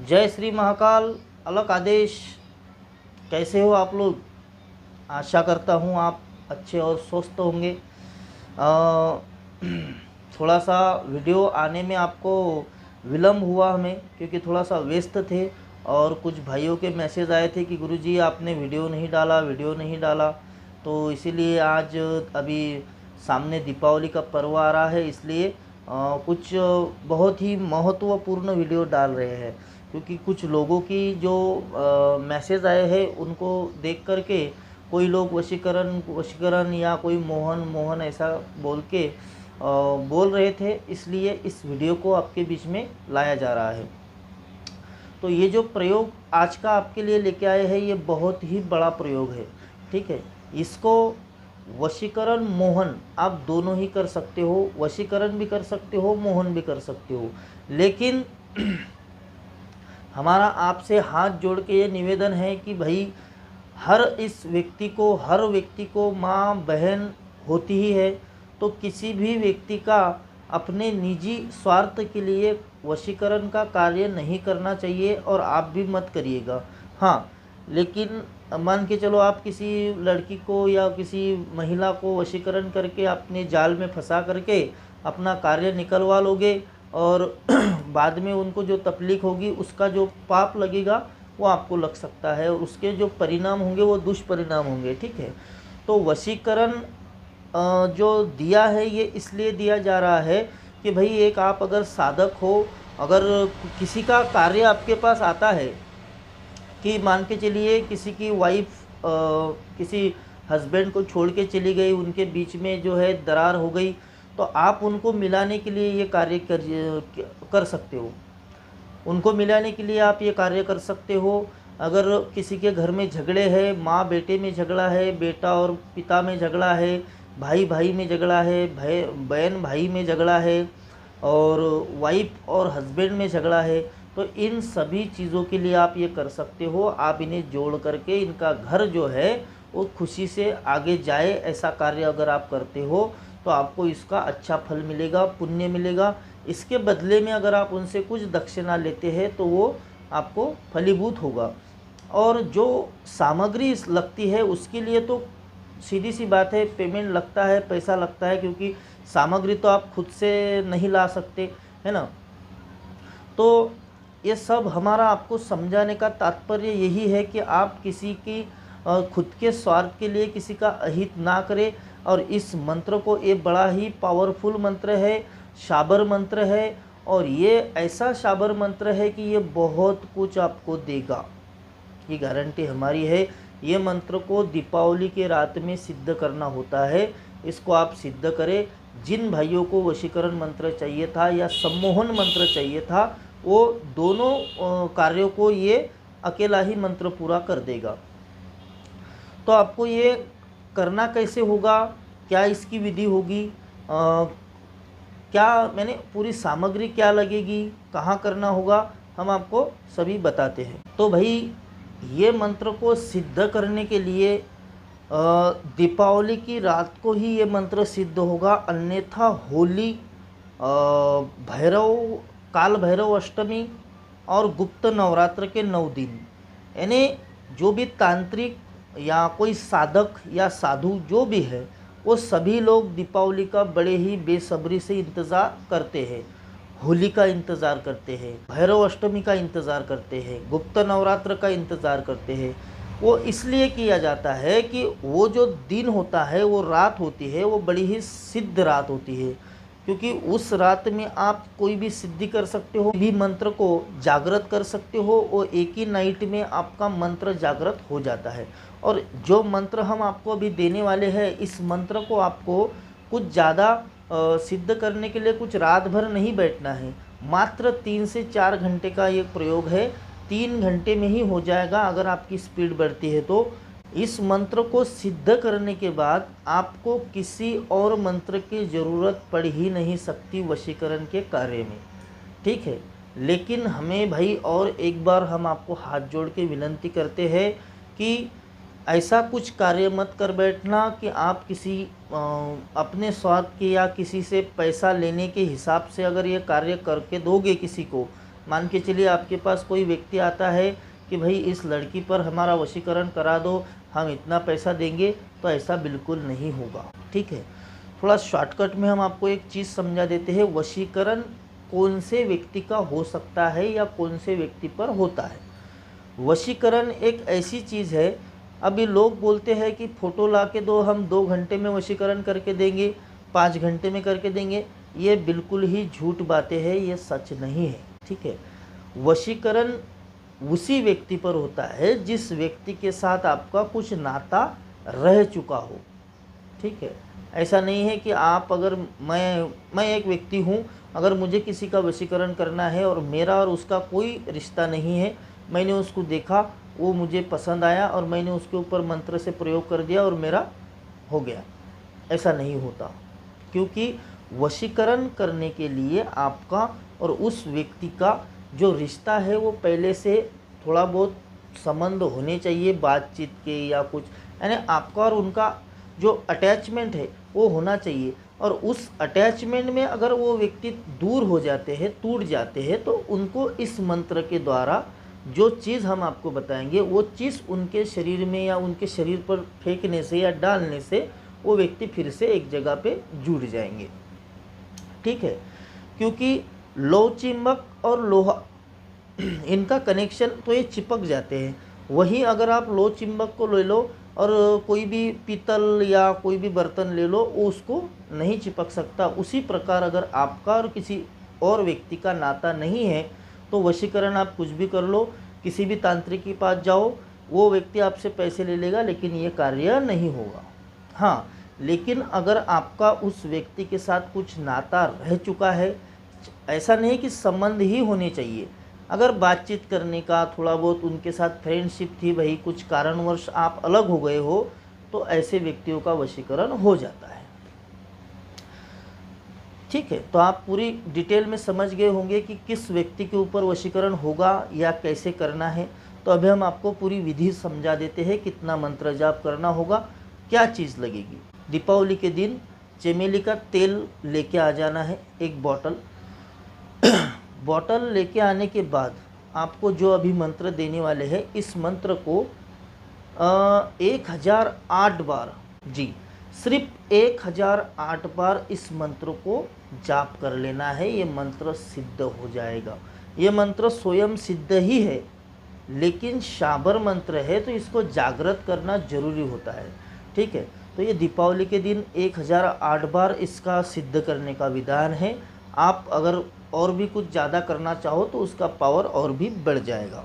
जय श्री महाकाल। अलग आदेश। कैसे हो आप लोग? आशा करता हूँ आप अच्छे और स्वस्थ होंगे। थोड़ा सा वीडियो आने में आपको विलम्ब हुआ हमें, क्योंकि थोड़ा सा व्यस्त थे और कुछ भाइयों के मैसेज आए थे कि गुरुजी आपने वीडियो नहीं डाला। तो इसीलिए आज अभी सामने दीपावली का पर्व आ रहा है, इसलिए कुछ बहुत ही महत्वपूर्ण वीडियो डाल रहे हैं। क्योंकि कुछ लोगों की जो मैसेज आए हैं उनको देख करके कोई लोग वशीकरण वशीकरण या कोई मोहन मोहन ऐसा बोल के बोल रहे थे, इसलिए इस वीडियो को आपके बीच में लाया जा रहा है। तो ये जो प्रयोग आज का आपके लिए लेके आए हैं ये बहुत ही बड़ा प्रयोग है। ठीक है, इसको वशीकरण मोहन आप दोनों ही कर सकते हो। वशीकरण भी कर सकते हो, मोहन भी कर सकते हो। लेकिन हमारा आपसे हाथ जोड़ के ये निवेदन है कि भाई हर व्यक्ति को माँ बहन होती ही है। तो किसी भी व्यक्ति का अपने निजी स्वार्थ के लिए वशीकरण का कार्य नहीं करना चाहिए, और आप भी मत करिएगा। हाँ, लेकिन मान के चलो आप किसी लड़की को या किसी महिला को वशीकरण करके अपने जाल में फंसा करके अपना कार्य निकलवा लोगे, और बाद में उनको जो तकलीफ होगी उसका जो पाप लगेगा वो आपको लग सकता है, और उसके जो परिणाम होंगे वो दुष्परिणाम होंगे। ठीक है, तो वशीकरण जो दिया है ये इसलिए दिया जा रहा है कि भाई एक आप अगर साधक हो, अगर किसी का कार्य आपके पास आता है कि मान के चलिए किसी की वाइफ किसी हस्बैंड को छोड़ के चली गई, उनके बीच में जो है दरार हो गई, तो आप उनको मिलाने के लिए ये कार्य कर सकते हो। उनको मिलाने के लिए आप ये कार्य कर सकते हो। अगर किसी के घर में झगड़े हैं, माँ बेटे में झगड़ा है, बेटा और पिता में झगड़ा है, भाई भाई में झगड़ा है, बहन भाई में झगड़ा है, और वाइफ और हस्बैंड में झगड़ा है, तो इन सभी चीज़ों के लिए आप ये कर सकते हो। आप इन्हें जोड़ करके इनका घर जो है वो खुशी से आगे जाए, ऐसा कार्य अगर आप करते हो तो आपको इसका अच्छा फल मिलेगा, पुण्य मिलेगा। इसके बदले में अगर आप उनसे कुछ दक्षिणा लेते हैं तो वो आपको फलीभूत होगा। और जो सामग्री लगती है उसके लिए तो सीधी सी बात है, पेमेंट लगता है, पैसा लगता है, क्योंकि सामग्री तो आप खुद से नहीं ला सकते, है ना। तो ये सब हमारा आपको समझाने का तात्पर्य यही है कि आप किसी की खुद के स्वार्थ के लिए किसी का अहित ना करें। और इस मंत्र को, ये बड़ा ही पावरफुल मंत्र है, शाबर मंत्र है, और ये ऐसा शाबर मंत्र है कि ये बहुत कुछ आपको देगा, ये गारंटी हमारी है। ये मंत्र को दीपावली के रात में सिद्ध करना होता है, इसको आप सिद्ध करें। जिन भाइयों को वशीकरण मंत्र चाहिए था या सम्मोहन मंत्र चाहिए था, वो दोनों कार्यों को ये अकेला ही मंत्र पूरा कर देगा। तो आपको ये करना कैसे होगा, क्या इसकी विधि होगी, क्या मैंने पूरी सामग्री क्या लगेगी, कहाँ करना होगा, हम आपको सभी बताते हैं। तो भाई ये मंत्र को सिद्ध करने के लिए दीपावली की रात को ही ये मंत्र सिद्ध होगा, अन्यथा होली, काल भैरव अष्टमी और गुप्त नवरात्र के 9 दिन, यानी जो भी तांत्रिक या कोई साधक या साधु जो भी है, वो सभी लोग दीपावली का बड़े ही बेसब्री से इंतज़ार करते हैं। होली का इंतज़ार करते हैं, भैरव अष्टमी का इंतज़ार करते हैं, गुप्त नवरात्र का इंतज़ार करते हैं। वो इसलिए किया जाता है कि वो जो दिन होता है, वो रात होती है, वो बड़ी ही सिद्ध रात होती है, क्योंकि उस रात में आप कोई भी सिद्धि कर सकते हो, भी मंत्र को जागृत कर सकते हो, और एक ही नाइट में आपका मंत्र जागृत हो जाता है। और जो मंत्र हम आपको अभी देने वाले हैं, इस मंत्र को आपको कुछ ज़्यादा सिद्ध करने के लिए कुछ रात भर नहीं बैठना है, मात्र 3 से 4 घंटे का ये प्रयोग है। 3 घंटे में ही हो जाएगा अगर आपकी स्पीड बढ़ती है तो। इस मंत्र को सिद्ध करने के बाद आपको किसी और मंत्र की ज़रूरत पड़ ही नहीं सकती वशीकरण के कार्य में। ठीक है, लेकिन हमें भाई और एक बार हम आपको हाथ जोड़ के विनती करते हैं कि ऐसा कुछ कार्य मत कर बैठना कि आप किसी अपने स्वार्थ के या किसी से पैसा लेने के हिसाब से अगर ये कार्य करके दोगे किसी को, मान के चलिए आपके पास कोई व्यक्ति आता है कि भाई इस लड़की पर हमारा वशीकरण करा दो, हम इतना पैसा देंगे, तो ऐसा बिल्कुल नहीं होगा। ठीक है, थोड़ा शॉर्टकट में हम आपको एक चीज़ समझा देते हैं, वशीकरण कौन से व्यक्ति का हो सकता है या कौन से व्यक्ति पर होता है। वशीकरण एक ऐसी चीज़ है, अभी लोग बोलते हैं कि फ़ोटो ला के दो, हम 2 घंटे में वशीकरण करके देंगे, 5 घंटे में करके देंगे। ये बिल्कुल ही झूठ बातें हैं, ये सच नहीं है। ठीक है, वशीकरण उसी व्यक्ति पर होता है जिस व्यक्ति के साथ आपका कुछ नाता रह चुका हो। ठीक है, ऐसा नहीं है कि आप अगर मैं एक व्यक्ति हूँ, अगर मुझे किसी का वशीकरण करना है और मेरा और उसका कोई रिश्ता नहीं है, मैंने उसको देखा, वो मुझे पसंद आया और मैंने उसके ऊपर मंत्र से प्रयोग कर दिया और मेरा हो गया, ऐसा नहीं होता। क्योंकि वशीकरण करने के लिए आपका और उस व्यक्ति का जो रिश्ता है वो पहले से थोड़ा बहुत संबंध होने चाहिए, बातचीत के या कुछ, यानी आपका और उनका जो अटैचमेंट है वो होना चाहिए। और उस अटैचमेंट में अगर वो व्यक्ति दूर हो जाते हैं, टूट जाते हैं, तो उनको इस मंत्र के द्वारा जो चीज़ हम आपको बताएंगे वो चीज़ उनके शरीर में या उनके शरीर पर फेंकने से या डालने से वो व्यक्ति फिर से एक जगह पे जुड़ जाएंगे। ठीक है, क्योंकि लौह चुंबक और लोहा इनका कनेक्शन तो ये चिपक जाते हैं। वहीं अगर आप लौह चुंबक को ले लो और कोई भी पीतल या कोई भी बर्तन ले लो, वो उसको नहीं चिपक सकता। उसी प्रकार अगर आपका और किसी और व्यक्ति का नाता नहीं है तो वशीकरण आप कुछ भी कर लो, किसी भी तांत्रिक के पास जाओ, वो व्यक्ति आपसे पैसे ले लेगा, लेकिन ये कार्य नहीं होगा। हाँ, लेकिन अगर आपका उस व्यक्ति के साथ कुछ नाता रह चुका है, ऐसा नहीं कि संबंध ही होने चाहिए, अगर बातचीत करने का थोड़ा बहुत उनके साथ फ्रेंडशिप थी, भाई कुछ कारणवश आप अलग हो गए हो, तो ऐसे व्यक्तियों का वशीकरण हो जाता है। ठीक है, तो आप पूरी डिटेल में समझ गए होंगे कि किस व्यक्ति के ऊपर वशीकरण होगा या कैसे करना है। तो अभी हम आपको पूरी विधि समझा देते हैं, कितना मंत्र जाप करना होगा, क्या चीज़ लगेगी। दीपावली के दिन चमेली का तेल लेके आ जाना है, एक बॉटल। बॉटल लेके आने के बाद आपको जो अभी मंत्र देने वाले हैं, इस मंत्र को 1008 बार, जी सिर्फ 1008 बार इस मंत्र को जाप कर लेना है। ये मंत्र सिद्ध हो जाएगा। ये मंत्र स्वयं सिद्ध ही है, लेकिन शाबर मंत्र है तो इसको जागृत करना जरूरी होता है। ठीक है, तो ये दीपावली के दिन 1008 बार इसका सिद्ध करने का विधान है। आप अगर और भी कुछ ज़्यादा करना चाहो तो उसका पावर और भी बढ़ जाएगा।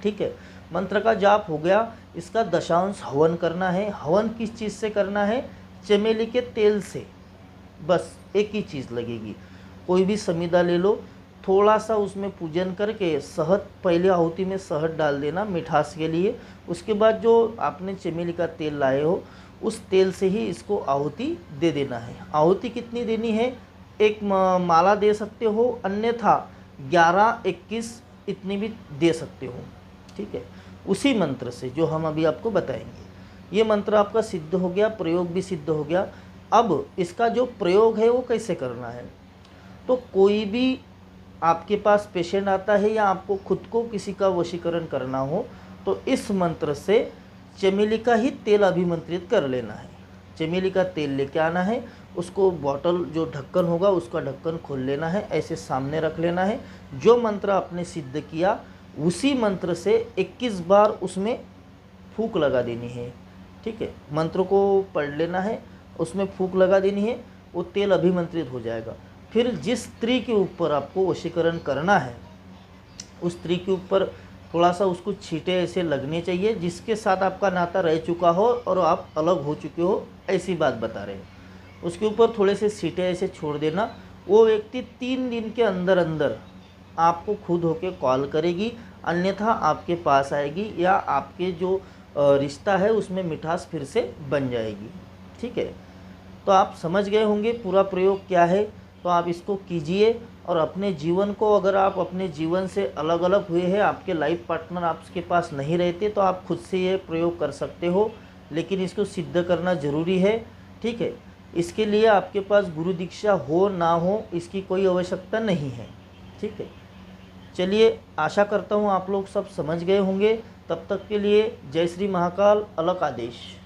ठीक है, मंत्र का जाप हो गया, इसका दशांश हवन करना है। हवन किस चीज़ से करना है? चमेली के तेल से, बस एक ही चीज़ लगेगी। कोई भी समिधा ले लो, थोड़ा सा उसमें पूजन करके शहद, पहले आहुति में शहद डाल देना मिठास के लिए। उसके बाद जो आपने चमेली का तेल लाए हो उस तेल से ही इसको आहुति दे देना है। आहुति कितनी देनी है? एक माला दे सकते हो, अन्यथा 11-21 इतनी भी दे सकते हो। ठीक है, उसी मंत्र से जो हम अभी आपको बताएंगे। ये मंत्र आपका सिद्ध हो गया, प्रयोग भी सिद्ध हो गया। अब इसका जो प्रयोग है वो कैसे करना है? तो कोई भी आपके पास पेशेंट आता है या आपको खुद को किसी का वशीकरण करना हो तो इस मंत्र से चमेली का ही तेल अभिमंत्रित कर लेना है। चमेली का तेल लेके आना है, उसको बॉटल जो ढक्कन होगा उसका ढक्कन खोल लेना है, ऐसे सामने रख लेना है। जो मंत्र आपने सिद्ध किया उसी मंत्र से 21 बार उसमें फूंक लगा देनी है। ठीक है, मंत्र को पढ़ लेना है, उसमें फूंक लगा देनी है, वो तेल अभिमंत्रित हो जाएगा। फिर जिस स्त्री के ऊपर आपको वशीकरण करना है उस स्त्री के ऊपर थोड़ा सा उसको छींटे ऐसे लगने चाहिए, जिसके साथ आपका नाता रह चुका हो और आप अलग हो चुके हो, ऐसी बात बता रहे हैं। उसके ऊपर थोड़े से छींटे ऐसे छोड़ देना। वो व्यक्ति 3 दिन के अंदर अंदर आपको खुद होके कॉल करेगी, अन्यथा आपके पास आएगी या आपके जो रिश्ता है उसमें मिठास फिर से बन जाएगी। ठीक है, तो आप समझ गए होंगे पूरा प्रयोग क्या है। तो आप इसको कीजिए और अपने जीवन को, अगर आप अपने जीवन से अलग अलग हुए हैं, आपके लाइफ पार्टनर आपके पास नहीं रहते, तो आप खुद से ये प्रयोग कर सकते हो, लेकिन इसको सिद्ध करना ज़रूरी है। ठीक है, इसके लिए आपके पास गुरु दीक्षा हो ना हो इसकी कोई आवश्यकता नहीं है। ठीक है, चलिए, आशा करता हूँ आप लोग सब समझ गए होंगे। तब तक के लिए जय श्री महाकाल, अलग आदेश।